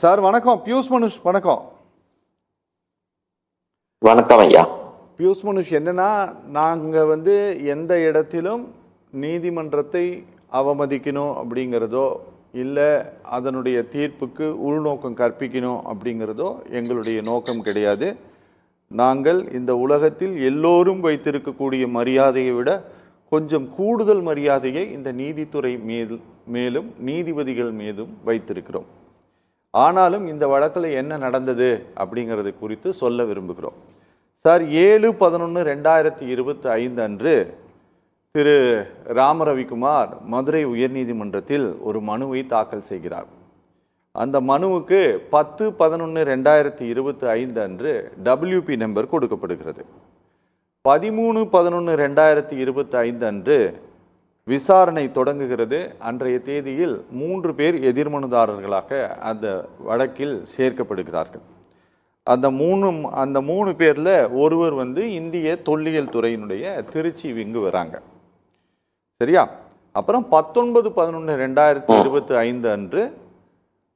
Sir வணக்கம். பியூஷ் மனுஷ் வணக்கம். வணக்கம் ஐயா. பியூஷ் மனுஷ், என்னன்னா நாங்கள் எந்த இடத்திலும் நீதிமன்றத்தை அவமதிக்கணும் அப்படிங்கிறதோ இல்லை அதனுடைய தீர்ப்புக்கு உள்நோக்கம் கற்பிக்கணும் அப்படிங்கிறதோ எங்களுடைய நோக்கம் கிடையாது. நாங்கள் இந்த உலகத்தில் எல்லோரும் வைத்திருக்கக்கூடிய மரியாதையை விட கொஞ்சம் கூடுதல் மரியாதையை இந்த நீதித்துறை மேலும் நீதிபதிகள் மீதும் வைத்திருக்கிறோம். ஆனாலும் இந்த வழக்கில் என்ன நடந்தது அப்படிங்கிறது குறித்து சொல்ல விரும்புகிறோம். சார், 7/11/2025 அன்று திரு ராமரவிக்குமார் மதுரை உயர்நீதிமன்றத்தில் ஒரு மனுவை தாக்கல் செய்கிறார். அந்த மனுவுக்கு 10/11/2025 அன்று WP நம்பர் கொடுக்கப்படுகிறது. 13/11/2025 அன்று விசாரணை தொடங்குகிறது. அன்றைய தேதியில் 3 பேர் எதிர்மனுதாரர்களாக அந்த வழக்கில் சேர்க்கப்படுகிறார்கள். அந்த மூணு பேரில் ஒருவர் இந்திய தொல்லியல் துறையினுடைய திருச்சி விங்கு வராங்க. சரியா? அப்புறம் 19/11/2025 அன்று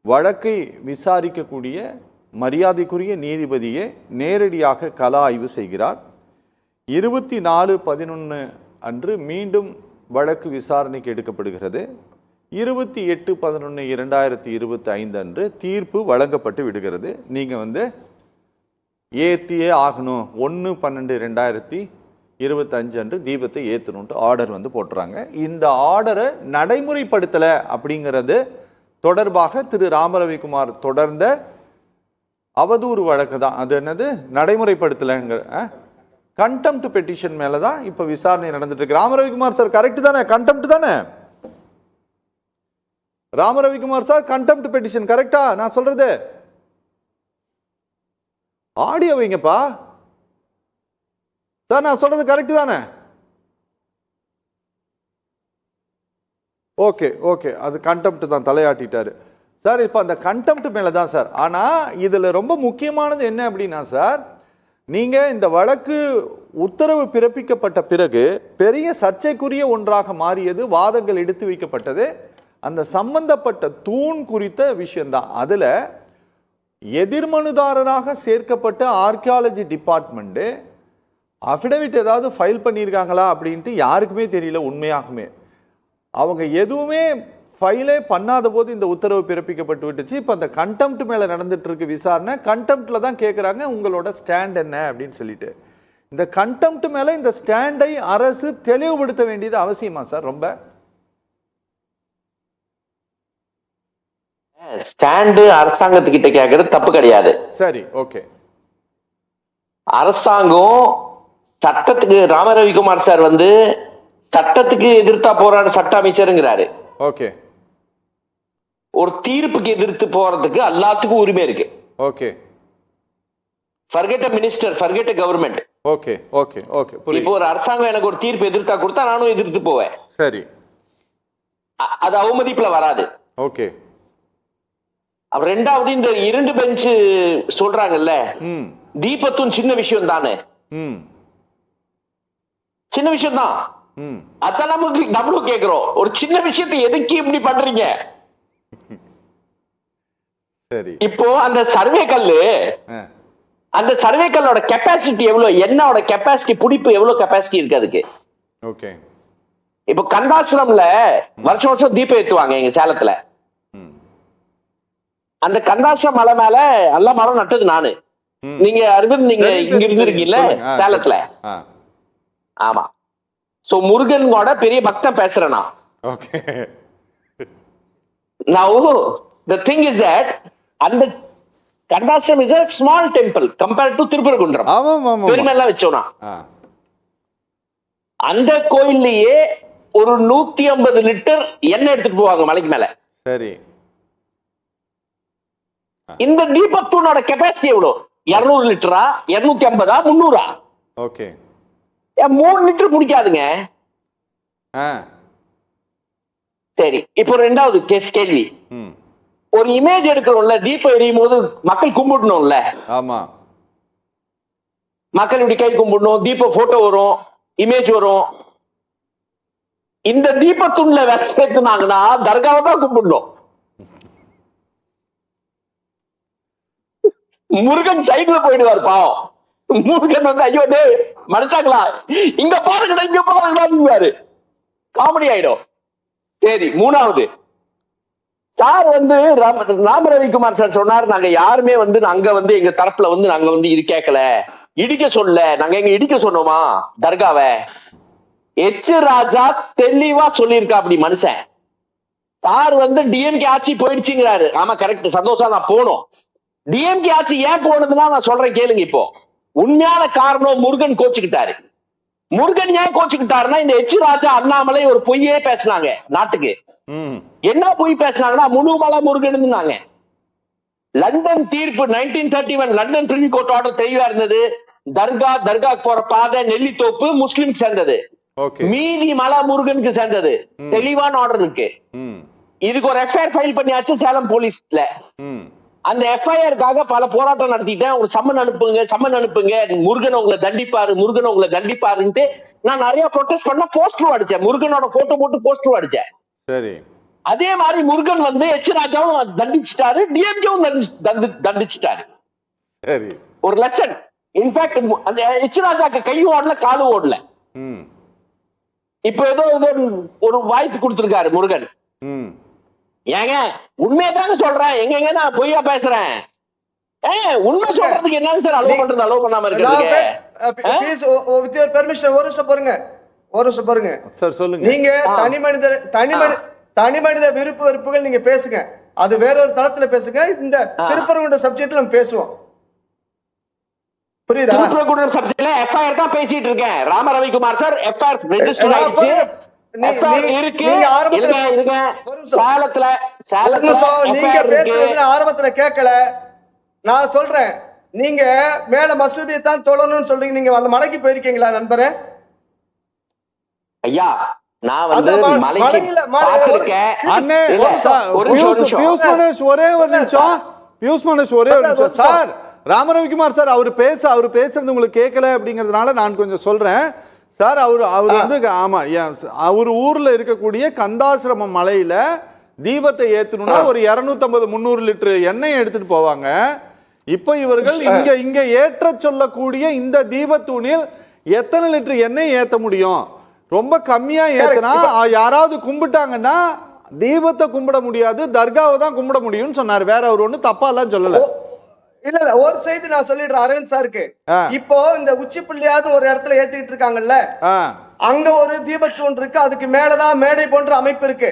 வழக்கை விசாரிக்கக்கூடிய மரியாதைக்குரிய நீதிபதியே நேரடியாக கள ஆய்வு செய்கிறார். 24/11 அன்று மீண்டும் வழக்கு விசாரணைக்கு எடுக்கப்படுகிறது. 28/11/2025 அன்று தீர்ப்பு வழங்கப்பட்டு விடுகிறது. நீங்கள் ஏற்றியே ஆகணும், 1/12/2025 அன்று தீபத்தை ஏற்றணுன்ட்டு ஆர்டர் போட்டுறாங்க. இந்த ஆர்டரை நடைமுறைப்படுத்தலை அப்படிங்கிறது தொடர்பாக திரு ராமரவிக்குமார் தொடர்ந்த அவதூறு வழக்கு தான். அது என்னது? நடைமுறைப்படுத்தலைங்கிற கண்டெம்ட் பெட்டிஷன் மேல தான் இப்ப விசாரணை நடந்துட்டு இருக்கு. ராமரவிக்குமார் சார் கரெக்ட் தானே? கண்டெம்ட் தானே? ராமரவிக்குமார் சார், கண்டெம்ட் பெட்டிஷன் கரெக்டா நான் சொல்றது? ஆடியோ வைங்கப்பா சார், நான் சொல்றது கரெக்ட் தானே? ஓகே ஓகே, அது கண்டெம்ட் தான், தலையாட்டிட்டாரு சார். இப்ப அந்த கண்டெம்ட் மேல தான் சார். ஆனா இதுல ரொம்ப முக்கியமானது என்ன அப்படின்னா சார், நீங்க இந்த வழக்கு உத்தரவு பிறப்பிக்கப்பட்ட பிறகு பெரிய சர்ச்சைக்குரிய ஒன்றாக மாறியது, வாதங்கள் எடுத்து வைக்கப்பட்டது அந்த சம்பந்தப்பட்ட தூண் குறித்த விஷயம்தான். அதுல எதிர்மனுதாரராக சேர்க்கப்பட்ட ஆர்கியாலஜி டிபார்ட்மெண்ட் அஃபிடவிட் ஏதாவது ஃபைல் பண்ணியிருக்காங்களா அப்படின்ட்டு யாருக்குமே தெரியல. உண்மையாகுமே அவங்க எதுவுமே ஃபைலே பண்ணாத போது இந்த உத்தரவு பிறப்பிக்கப்பட்டு விட்டுச்சு. இப்போ அந்த கண்டெம்ட் மேலே நடந்துட்டு இருக்கு விசாரணை. கண்டெம்ட்ல தான் கேட்குறாங்க உங்களோட ஸ்டாண்ட் என்ன அப்படின்னு சொல்லிட்டு. இந்த கண்டெம்ட் மேலே இந்த ஸ்டாண்டை அரசு தெளிவுபடுத்த வேண்டியது அவசியமா சார்? ரொம்ப ஸ்டாண்டு அரசாங்கத்துக்கிட்ட கேட்கறது தப்பு கிடையாது. சரி, ஓகே. அரசாங்கம் சட்டத்துக்கு, ராமரவிக்குமார் சார் சட்டத்துக்கு எதிர்த்தா போராட சட்ட அமைச்சருங்கிறாரு. ஓகே. ஒரு தீர்ப்புக்கு எதிர்த்து போறதுக்கு எல்லாத்துக்கும் உரிமை இருக்கு. Okay. Forget a minister, forget a government. Okay okay okay. இப்போ ஒரு அரசாங்கம் எனக்கு ஒரு தீர்ப்பு எதிர்த்தா கொடுத்தா நானும் எதிர்த்து போவேன். சரி, அது அவமதிப்புல வராது. ஓகே. அப்புறம் ரெண்டாவது, இந்த 2 பெஞ்ச் சொல்றாங்கல்ல, தீபத்தும் சின்ன விஷயம் தானே. சின்ன விஷயம் தான். அதான் நம்மளும் கேக்குறோம், ஒரு சின்ன விஷயத்தை எதுக்கு இப்படி பண்றீங்க? சரி. இப்போ அந்த சர்வே கல்லோட கெப்பாசிட்டி எவ்வளவு, என்னோட கெப்பாசிட்டி, பிடிப்பு எவ்வளவு கெப்பாசிட்டி இருக்கு அதுக்கு? ஓகே. இப்போ கந்தாசிரம்ல வருஷம் வருஷம் தீபம் ஏத்துவாங்க எங்க சேலத்துல. அந்த கந்தாசிரம் மலை மேல எல்லா மரம் நட்டது நானு. நீங்க நீங்க இங்க இருந்திருக்கீங்கல்ல சேலத்துல? ஆமா. சோ முருகனோட பெரிய பக்தன் பேசுறேன் நான். Okay. Now the thing is that அந்த கண்டாசிரம் is a small temple compared to Thiruparankundram. பெருமெல்லாம் வச்சோம்னா அந்த கோயில்லயே ஒரு 150 லிட்டர் எண்ணெய் எடுத்துட்டு போவாங்க மலைக்கு மேல. சரி. இந்த தீபத்தூனோட கெப்பாசிட்டி எவ்வளவு? 200 லிட்டரா, 250, 300? ஓகே. 3 லிட்டர் பிடிக்காதுங்க. சரி, இப்போ ரெண்டாவது கேள்வி. ஒரு இமேஜ் எடுக்கிறோம்ல, தீபம் எரியும் போது மக்கள் கும்பிடணும்ல. ஆமா. மக்கள் இப்படி கை கும்பிடணும், தீப போட்டோ வரும், இமேஜ் வரும். இந்த தீபத்துள்ள விளக்கேத்துனாங்கன்னா தர்காவை தான் கும்பிடணும். முருகன் சைடுல போயிடுவார் பாவம். முருகன் வந்து ஐயோ டே மனுஷாங்களா இங்க பாருங்கடா இங்க பாருங்கடான்னு காமெடி ஆயிடும். சரி, மூணாவது சார் வந்து ராம ரவிக்குமார் சார் சொன்னார், நாங்க யாருமே வந்து அங்க வந்து எங்க தரப்புல வந்து நாங்க வந்து இது கேட்கல, இடிக்க சொல்ல, நாங்க எங்க இடிக்க சொன்னோமா தர்காவை? எச் ராஜா தெளிவா சொல்லியிருக்கா அப்படி மனுஷன். சார் வந்து டிஎம்கே ஆட்சி போயிடுச்சுங்கிறாரு. ஆமா கரெக்ட், சந்தோஷம், நான் போனோம். டிஎம்கே ஆட்சி ஏன் போனதுன்னா நான் சொல்றேன் கேளுங்க. இப்போ உண்மையான காரணம் முருகன் கோச்சுக்கிட்டாரு. முருகன் ஏன் கோச்சுக்கிட்டாருன்னா இந்த எச் ராஜா அண்ணாமலை ஒரு பொய்யே பேசினாங்க நாட்டுக்கு. என்ன பொய் பேசினாங்கன்னா முழுமலை முருகன் இருந்தாங்க. லண்டன் தீர்ப்பு 1931 லண்டன் பிரிவி கோர்ட் ஆர்டர் தெளிவா இருந்தது. தர்கா போற பாதை நெல்லித்தோப்பு முஸ்லிம் சேர்ந்தது, மீதி மலை முருகனுக்கு சேர்ந்தது. தெளிவான ஆர்டர் இருக்கு. இதுக்கு ஒரு எஃப்ஐஆர் ஃபைல் பண்ணியாச்சு சேலம் போலீஸ்ல. அந்த எஃப்ஐஆருக்காக பல போராட்டம் நடத்திட்டேன். உங்களுக்கு சம்மன் அனுப்புங்க, முருகன் உங்களை தண்டிப்பாரு, முருகன் உங்களை தண்டிப்பாருன்ட்டு நான் நிறைய ப்ரொடெஸ்ட் பண்ண, போஸ்டரும் அடிச்சேன், முருகனோட போட்டோ போட்டு போஸ்டரும் அடிச்சேன். சரி, அதே மாதிரி முருகன் வந்து எச் ராஜாவும் தண்டிச்சிட்டாரு, டிஎம்கேவும் தண்டிச்சிட்டாரு. சரி, ஒரு லெசன். இன்ஃபேக்ட் அந்த எச் ராஜாக்கு கையும் ஓடல காலும் ஓடல. இப்ப ஏதோ ஒரு வாய்ப்பு கொடுத்திருக்காரு முருகன். ஏங்க உண்மையதாங்க சொல்றேன், எங்க நான் பொய்யா பேசுறேன்? உண்மை சொல்றதுக்கு என்னன்னு சார் அலோவ் பண்றது, அலோவ் பண்ணாம இருக்கிறது? ஒரு நிமிஷம் பாருங்க சார், சொல்லுங்க. நீங்க தனி மனித விருப்பு வெறுப்புகள் நீங்க பேசுங்க, அது வேற ஒரு தளத்துல பேசுங்க. இந்த திருப்பரங்குன்ற சப்ஜெக்ட்ல நம்ம பேசுவோம், புரியுதா? திருப்பரங்குன்ற சப்ஜெக்ட்ல எஃப்ஐஆர் தான் பேசிட்டு இருக்கேன். Rama Ravikumar sir FIR register ஆயிடுச்சு. நீங்க பேசுறது ஆரம்பத்துல கேட்கல. நான் சொல்றேன், நீங்க மேல மசூதியை தான் தொழணும்னு சொல்றீங்க. நீங்க அந்த மலைக்கு போயிருக்கீங்களா நண்பரே? ஐயா நான் வந்து சார் ராமரவிக்குமார் சார் அவர் பேசுறது உங்களுக்கு கேட்கல அப்படிங்கறதுனால நான் கொஞ்சம் சொல்றேன் சார். அவர் வந்து ஆமா, அவர் ஊர்ல இருக்கக்கூடிய கந்தாசிரம மலையில தீபத்தை ஏத்தணும்னா ஒரு 250-300 லிட்டர் எண்ணெய் எடுத்துட்டு போவாங்க. இப்ப இவர்கள் இங்க ஏற்ற சொல்லக்கூடிய இந்த தீபத்தூணில் எத்தனை லிட்டர் எண்ணெய் ஏத்த முடியும்? ரொம்ப கம்மியா ஏத்தனா யாராவது கும்பிட்டாங்கன்னா தீபத்தை கும்பிட முடியாது, தர்காவை தான் கும்பிட முடியும்னு சொன்னார். வேற அவர் ஒண்ணு தப்பா எல்லாம் சொல்லல. இல்ல ஒரு செய்தி நான் சொல்லிடுறேன் அரவிந்த் சாருக்கு. இப்போ இந்த உச்சி புள்ளியாவது ஒரு இடத்துல ஏத்திட்டு இருக்காங்கல்ல, அங்க ஒரு தீபத்தூண் இருக்கு, அதுக்கு மேலதான் மேடை போன்ற அமைப்பு இருக்கு.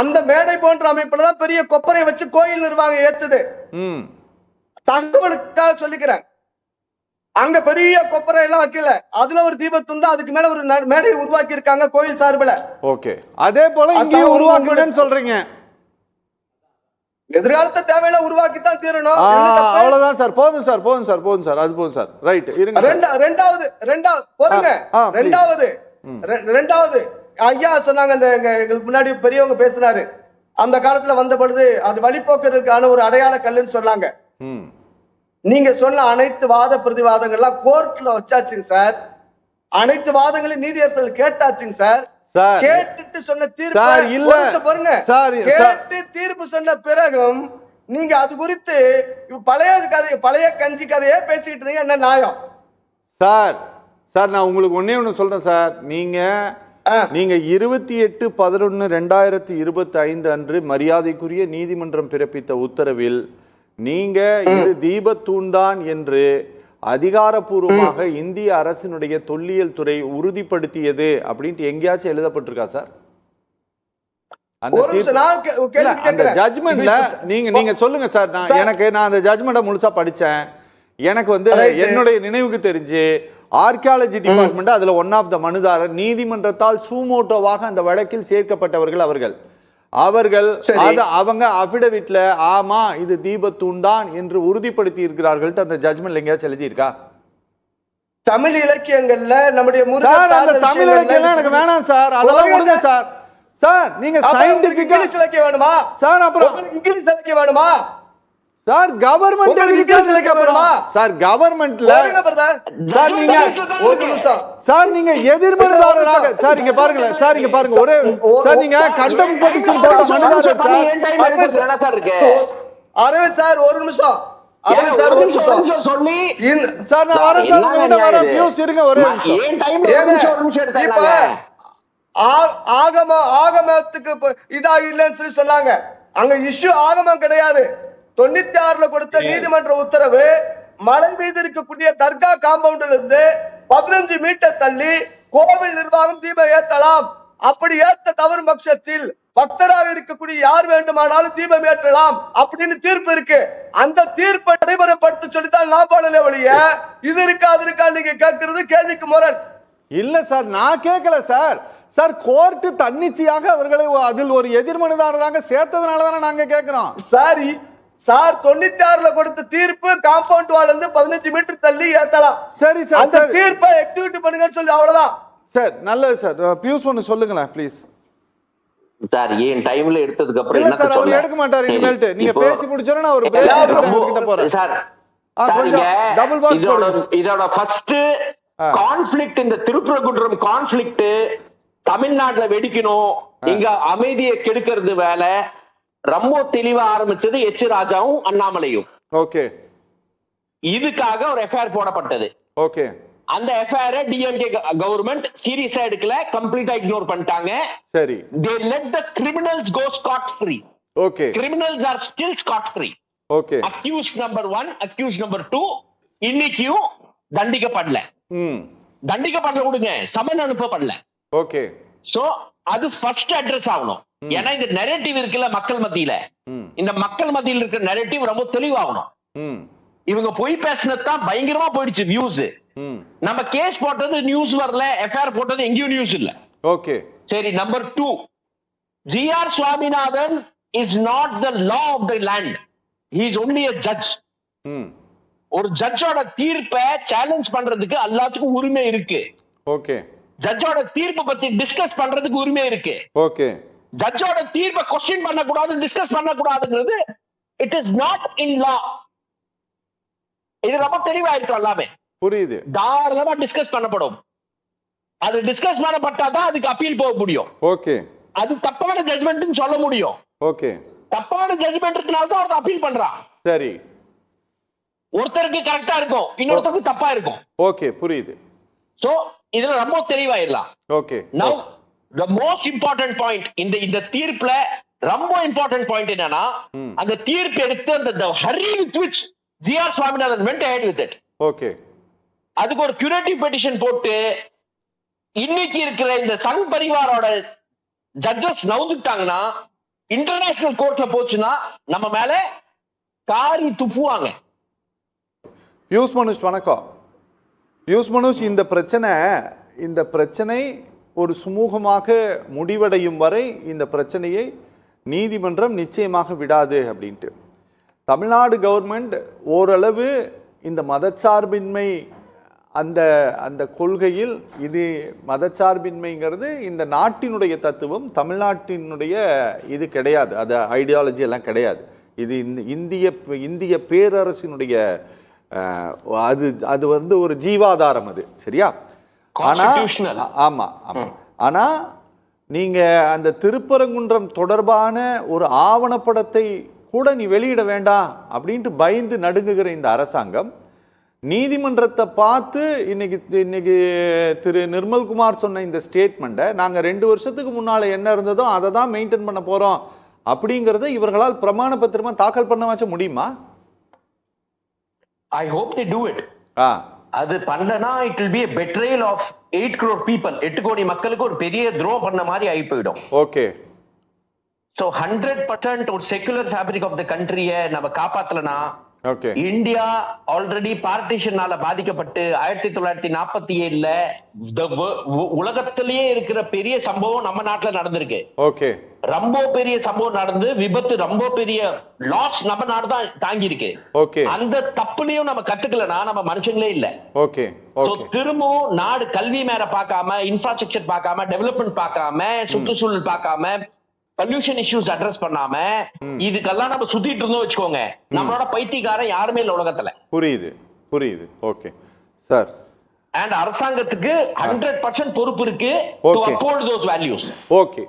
அந்த மேடை போன்ற அமைப்புல தான் பெரிய கொப்பரை வச்சு கோயில் நிர்வாகம் ஏத்துது. தகவலுக்காக சொல்லிக்கிறேன், அங்க பெரிய கொப்பரை எல்லாம் வைக்கல, அதுல ஒரு தீபத்தூண் தான், அதுக்கு மேல ஒரு மேடை உருவாக்கி இருக்காங்க கோயில் சார்பில். ஓகே, அதே போல இங்கேயும் உருவாக்குறேன்னு சொல்றீங்க. எதிர்காலத்தை தேவையில உருவாக்கித்தான் தீரணும். அவ்வளவுதான் சார், போதும் சார், அது போதும் சார். ரைட், இருங்க. ரெண்டாவது ஐயா சொன்னாங்க, அந்த எங்களுக்கு முன்னாடி பெரியவங்க பேசினாரு, அந்த காலத்துல வந்த பொழுது அது வழிபோக்குறதுக்கான ஒரு அடையாள கல்லுன்னு சொன்னாங்க. நீங்க சொன்ன அனைத்து வாத பிரதிவாதங்கள்லாம் கோர்ட்ல வச்சாச்சுங்க சார். அனைத்து வாதங்களையும் நீதியரசர்கள் கேட்டாச்சுங்க சார். கேட்டுட்டு சொன்ன தீர்ப்பு பாருங்க, கேட்டு தீர்ப்பு சொன்ன பிறகும் நீங்க அது குறித்து பழைய கஞ்சி கதையே பேசிட்டு இருந்தீங்க, என்ன நியாயம்? சார் நான் உங்களுக்கு ஒண்ணு சொல்றேன் சார். நீங்க 28/11/2025 அன்று மரியாதைக்குரிய நீதிமன்றம் பிறப்பித்த உத்தரவில் நீங்க இது தீபத்தூண்தான் என்று அதிகாரப்பூர்வமாக இந்திய அரசினுடைய தொல்லியல் துறை உறுதிப்படுத்தியது அப்படின்ட்டு எங்கேயாச்சும் எழுதப்பட்டிருக்கா சார்? அந்த ஜட்ஜ்மெண்ட்ல நீங்க சொல்லுங்க சார். நான் அந்த ஜட்ஜ்மெண்ட்டை முழுசா படிச்சேன். எனக்கு வந்து என்னுடைய நினைவுக்கு தெரிஞ்சு ஆர்கியாலஜி டிபார்ட்மெண்ட் அதுல ஒன் ஆஃப் த மனுதாரர், நீதிமன்றத்தால் சூமோட்டோவாக அந்த வழக்கில் சேர்க்கப்பட்டவர்கள் அவர்கள் அவங்க அபிடவிட்ல ஆமா இது தீபத்தூண் தான் என்று உறுதிப்படுத்தி இருக்கிறார்கள். அந்த ஜட்ஜ்மெண்ட் எங்கேயாச்சும் எழுதி இருக்கா? தமிழ் இலக்கியங்கள்ல நம்முடைய தமிழ் இலக்கியம் எனக்கு வேணாம் சார், அதெல்லாம் விடுங்க சார். சார் நீங்க சயின்டிபிக் இங்கிலீஷ் இலக்கியம் வேணுமா சார்? அப்புறம் இங்கிலீஷ் இலக்கியம் வேணுமா சார்? கவர்மெண்ட் இங்கிலீஷ் இலக்கியம் வேணுமா சார்? கவர்மெண்ட்ல சார் நீங்க ஒரு நிமிஷம் சார், நீங்க எதிர்மறையாளராக சார் இங்க பாருங்க சார், இங்க பாருங்க ஒரு சார் நீங்க கண்டெம்ட் பெட்டிஷன் போட்ட மனுதாரர் சார். அரவிந்த் சார் ஒரு நிமிஷம், அப்படி சார் ஒரு நிமிஷம் சொல்லி சார் நான் வரேன் சார், உங்ககிட்ட வரேன். பியூஸ் இருங்க ஒரே நிமிஷம். ஏன் டைம் இப்ப ஆகமத்துக்கு இதா இல்லைன்னு சொல்லி சொன்னாங்க. அங்க இஷ்யூ ஆகமம் கிடையாது. 96ல கொடுத்த நீதிமன்ற உத்தரவு மலை மீது இருக்கக்கூடிய தர்கா காம்பவுண்ட்ல இருந்து 15 மீட்டர் தள்ளி கோவில் நிர்வாகம் தீபம் ஏத்தலாம். அப்படி ஏத்த தவறு பட்சத்தில் பக்தராக இருக்கக்கூடிய யார் வேண்டுமானாலும் தீபம் ஏற்றலாம் அப்படின்னு தீர்ப்பு இருக்கு. அந்த தீர்ப்பை நடைமுறைப்படுத்த சொல்லித்தான் நான் பண்ணல ஒழிய இது இருக்கா அது இருக்கா நீங்க கேட்கறது கேள்விக்கு முரண் இல்ல சார். நான் கேட்கல சார். சார் கோர்ட் தன்னிச்சையாக அவர்களை அதில் ஒரு எதிர்மனுதாரராக சேர்த்ததுனாலதானே நாங்க கேட்கிறோம். சார் 96ல கொடுத்த தீர்ப்பு காம்பவுண்ட் வால் இருந்து 15 மீட்டர் தள்ளி ஏத்தலாம். சரி சார், அந்த தீர்ப்பை எக்ஸிக்யூட் பண்ணுங்கன்னு சொல்லி அவ்வளவுதான் சார். நல்லது சார். பியூஸ் ஒன்னு சொல்லுங்களேன் ப்ளீஸ். சார் ஏன் டைம்ல எடுத்ததுக்கு அப்புறம் இல்ல என்ன சார், அவர் சொல்ல எடுக்க மாட்டாரு. இனிமேல்ட்டு நீங்க பேசி முடிச்சோன்னா நான் ஒரு கிட்ட போறேன் சார். டபுள் பாக்ஸ் இதோட ஃபர்ஸ்ட் கான்ஃப்ளிக்ட், இந்த திருப்பரங்குன்றம் கான்ஃப்ளிக்ட் தமிழ்நாட்டுல வெடிக்கணும், இங்க அமைதியை கெடுக்கிறது வேலை ரொம்ப தெளிவா ஆரம்பிச்சது எச் ராஜாவும் அண்ணாமலையும். ஓகே. இதுக்காக ஒரு எஃப்ஐஆர் போடப்பட்டது. ஓகே. அந்த எஃப்ஐஆர் டிஎம்கே கவர்மெண்ட் சீரியஸா எடுக்கல, கம்ப்ளீட்டா இக்னோர் பண்ணிட்டாங்க. சரி. they let the criminals go scot free. Okay. criminals are still scot free. Okay. accused number 1, accused number 2 இன்னைக்கும் தண்டிக்கப்படல. தண்டிக்கப்படல விடுங்க, சமன் அனுப்பப்படல. ஓகே. சோ அது ஃபர்ஸ்ட் அட்ரஸ் ஆகணும். ஏன்னா இந்த நரேட்டிவ் இருக்குல்ல மக்கள் மத்தியில, இந்த மக்கள் மத்தியில இருக்கிற நரேட்டிவ் ரொம்ப தெளிவாகணும். இவங்க போய் பேசினதான் பயங்கரமா போயிடுச்சு வியூஸ். நம்ம கேஸ் போட்டது நியூஸ் வரல, எஃப்ஐஆர் போட்டது எங்கேயும் நியூஸ் இல்ல. ஓகே. சரி. Number 2, GR Swaminathan is not the law of the land, he is only a judge. ஒரு ஜட்ஜோட தீர்ப்பை சேலஞ்ச் பண்றதுக்கு எல்லாத்துக்கும் உரிமை இருக்கு. ஓகே. ஜட்ஜோட தீர்ப்பை பத்தி டிஸ்கஸ் பண்றதுக்கு உரிமை இருக்கு. ஓகே. ஜட்ஜோட தீர்ப்பை क्वेश्चन பண்ண கூடாது, டிஸ்கஸ் பண்ண கூடாதுங்கிறது இட் இஸ் நாட் இன் லா. இது ரொம்ப தெளிவா இருக்கும். எல்லாமே புரியுது. தாராளமா டிஸ்கஸ் பண்ணப்படும். அது டிஸ்கஸ் பண்ணப்பட்டாதான் அதுக்கு அப்பீல் போக முடியும். ஓகே. அது தப்பான ஜட்ஜ்மெண்ட்னு சொல்ல முடியும். ஓகே. தப்பான ஜட்ஜ்மெண்ட்னால தான் ஒருத்தர் அப்பீல் பண்றான். சரி. ஒருத்தருக்கு கரெக்டா இருக்கும், இன்னொருத்தருக்கு தப்பா இருக்கும். ஓகே, புரியுது. சோ இதுல ரொம்ப தெளிவாயிடலாம். ஓகே. நவ the most important point இந்த தீர்ப்புல ரொம்ப இம்பார்ட்டன்ட் பாயிண்ட் என்னன்னா, அந்த தீர்ப்பு எடுத்து அந்த hurry with which GR Swaminathan went ahead with it. ஓகே. அதுக்கு ஒரு curative petition போட்டு இன்னைக்கு இருக்கிற இந்த சங் பரிவாரோட ஜட்ஜஸ் நவுந்துட்டாங்கன்னா, இன்டர்நேஷனல் கோர்ட்ல போச்சுன்னா நம்ம மேல காரி துப்புவாங்க. பியூஸ் மனுஷ் வணக்கம். பியூஸ் மனுஷ், இந்த பிரச்சனை ஒரு சுமூகமாக முடிவடையும் வரை இந்த பிரச்சனையை நீதிமன்றம் நிச்சயமாக விடாது அப்படின்ட்டு தமிழ்நாடு கவர்மெண்ட் ஓரளவு இந்த மதச்சார்பின்மை அந்த கொள்கையில், இது மதச்சார்பின்மைங்கிறது இந்த நாட்டினுடைய தத்துவம், தமிழ்நாட்டினுடைய இது கிடையாது, அது ஐடியாலஜி எல்லாம் கிடையாது. இது இந்திய பேரரசினுடைய அது வந்து ஒரு ஜீவாதாரம், அது சரியா? ஆமா ஆமா. ஆனா நீங்க அந்த திருப்பரங்குன்றம் தொடர்பான ஒரு ஆவணப்படத்தை கூட நீ வெளியிட வேண்டாம் அப்படின்ட்டு பயந்து நடுங்குகிற இந்த அரசாங்கம் நீதிமன்றத்தை பார்த்து இன்னைக்கு திரு நிர்மல்குமார் சொன்ன இந்த ஸ்டேட்மெண்ட்டை நாங்க 2 வருஷத்துக்கு முன்னால என்ன இருந்ததோ அதை தான் மெயின்டைன் பண்ண போறோம் அப்படிங்கறத இவர்களால் பிரமாண பத்திரமா தாக்கல் பண்ண வச்ச முடியுமா? I hope they do it. அது பண்ணனா it will be a betrayal of 8 crore people. 8 கோடி மக்களுக்கு ஒரு பெரிய துரோகம் பண்ண மாதிரி ஆகி போயிடும். ஓகே. So 100% ஒரு செகுலர் ஃபேப்ரிக் ஆஃப் தி கண்ட்ரியை நம்ம காப்பாத்தலனா, ஓகே, இந்தியா ஆல்ரெடி பார்ட்டிஷனால பாதிக்கப்பட்டு 1947ல உலகத்திலேயே இருக்கிற பெரிய சம்பவம் நம்ம நாட்டுல நடந்திருக்கு. ஓகே. ரொம்ப பெரிய சம்பவம் நடந்து விபத்து, ரொம்ப பெரிய லாஸ் நம்ம நாடு தான் தாங்கி இருக்கு. ஓகே. அந்த தப்புலையும் நம்ம கத்துக்கலனா நம்ம மனுஷங்களே இல்ல. ஓகே. திரும்பவும் நாடு கல்வி மேல பார்க்காம, இன்ஃப்ராஸ்ட்ரக்சர் பார்க்காம, டெவலப்மெண்ட் பார்க்காம, சுற்றுச்சூழல் பார்க்காம, பொல்யூஷன் இஷ்யூஸ் அட்ரஸ் பண்ணாம இதுக்கெல்லாம் நம்ம சுத்திட்டு இருந்தோம் வச்சுக்கோங்க, நம்மளோட பைத்தியக்காரன் யாருமே இல்ல உலகத்துல. புரியுது. Okay sir. அண்ட் அரசாங்கத்துக்கு 100% பொறுப்பு இருக்கு to uphold those values. Okay.